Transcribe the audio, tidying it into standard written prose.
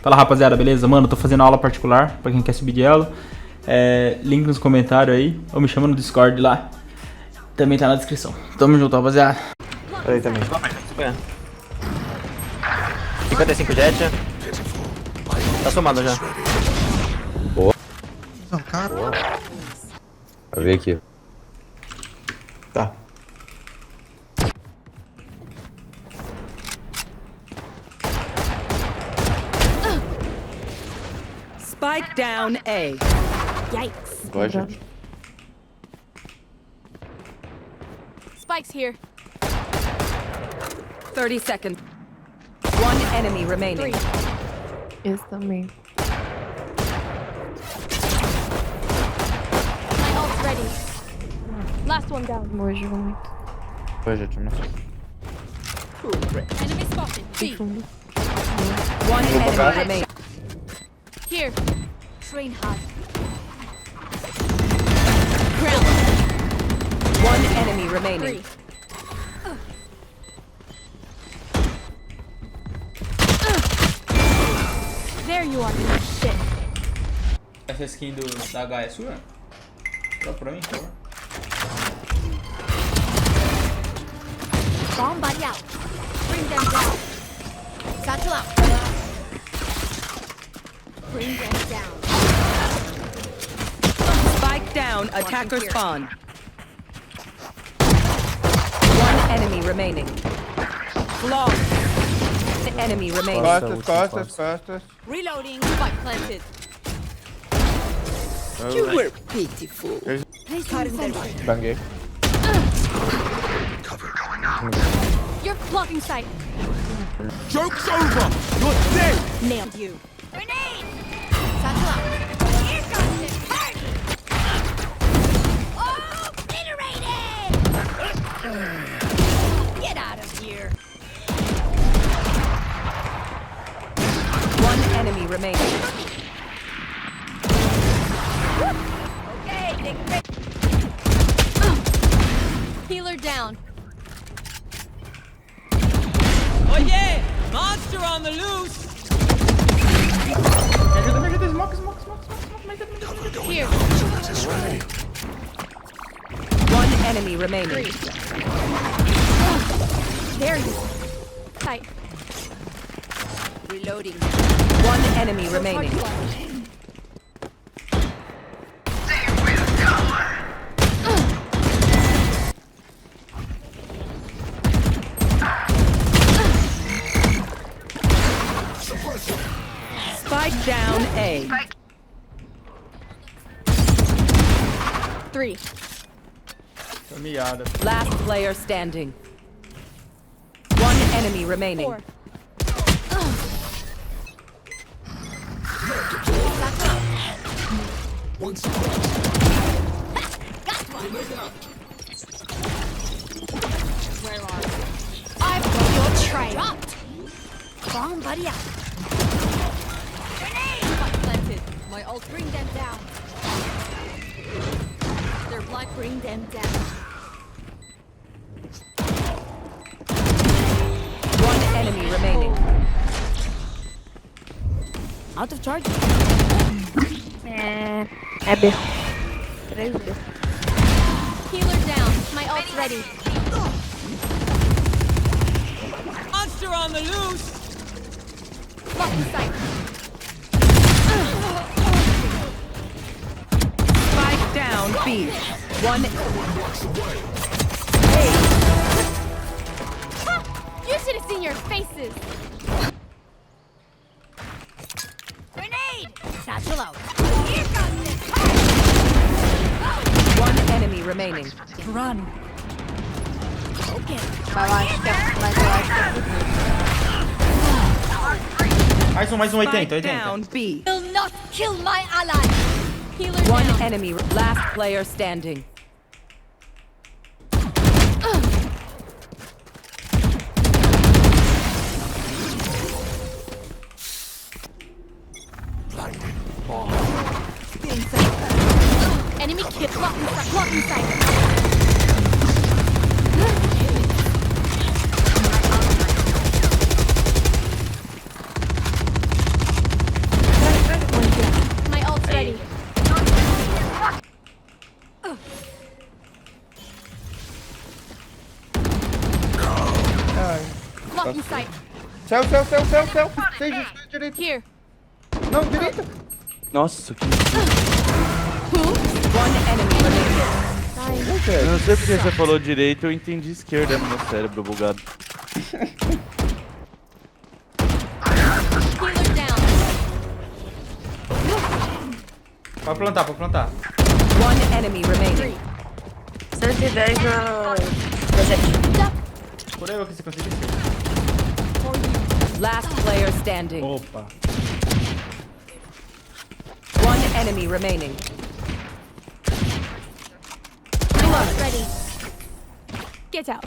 Fala, rapaziada, beleza? Mano, tô fazendo aula particular pra quem quer subir de elo. Link nos comentários aí, ou me chama no Discord lá. Também tá na descrição. Tamo junto, rapaziada. Aí também. 55 jet. Tá somado já. Boa. Não, cara. Boa. Vai ver aqui. Tá. Spike down A. Yikes. Boa, gente. Spike's here. 30 seconds. One enemy remaining. Esse também. My ult's ready. Last one down. Boa, jogou muito. Boa, gente. Enemy spotted. B. Fundo. One enemy remaining. Here. Train hard. Ground. One enemy remaining. 3. There you are, you shit. Essa skin da Gaia é sua? Dá pra mim, por favor. Bomb buddy out. Bring them down. Satchel out. Bring them down. Spike down. Attacker spawn. One enemy remaining. Flawless. Enemy remaining. Costas. Reloading. Spike planted. You were pitiful. Banguei. You're blocking sight. Joke's over! You're dead! Nailed you. Grenade! Satchel out. Here comes this party! Oh, obliterated! Get out of here. One enemy remaining. Okay, Nick. Healer down. Oh yeah! Monster on the loose! Me ajuda, smoke. Here. One enemy remaining. There you are. Sight. Reloading. One enemy remaining. Spike down A. 3. Tô miada. Last player standing. One enemy remaining. 4. Where are you? I've got your train. Dropped. Bomb buddy out. Grenade! Spike planted. My ult, bring them down. Their blood, bring them down. One enemy remaining. Out of charge. É B. 3 B. Healer down. My ult's ready. Monster on the loose! Blocking sight. Spike down B. One. You should have seen your faces. Grenade! Satchel out. Here comes this. One enemy remaining. Run. Okay. Mas eu acho que é. Mas eu acho que é. Mais um 80. Down B. Will not kill my ally. Healer One down. enemy. Last player standing. Enemy kit. Blocking sight. Céu. Seja, direita. Here. Não, direita. Nossa, que... One enemy remaining. Eu não sei porque você falou direito, eu entendi esquerda no meu cérebro bugado. Healer down. Pode plantar. One enemy remaining. 110 na jett. Por aí eu que você conseguiu. Last player standing. Opa. One enemy remaining. Ready. Get out.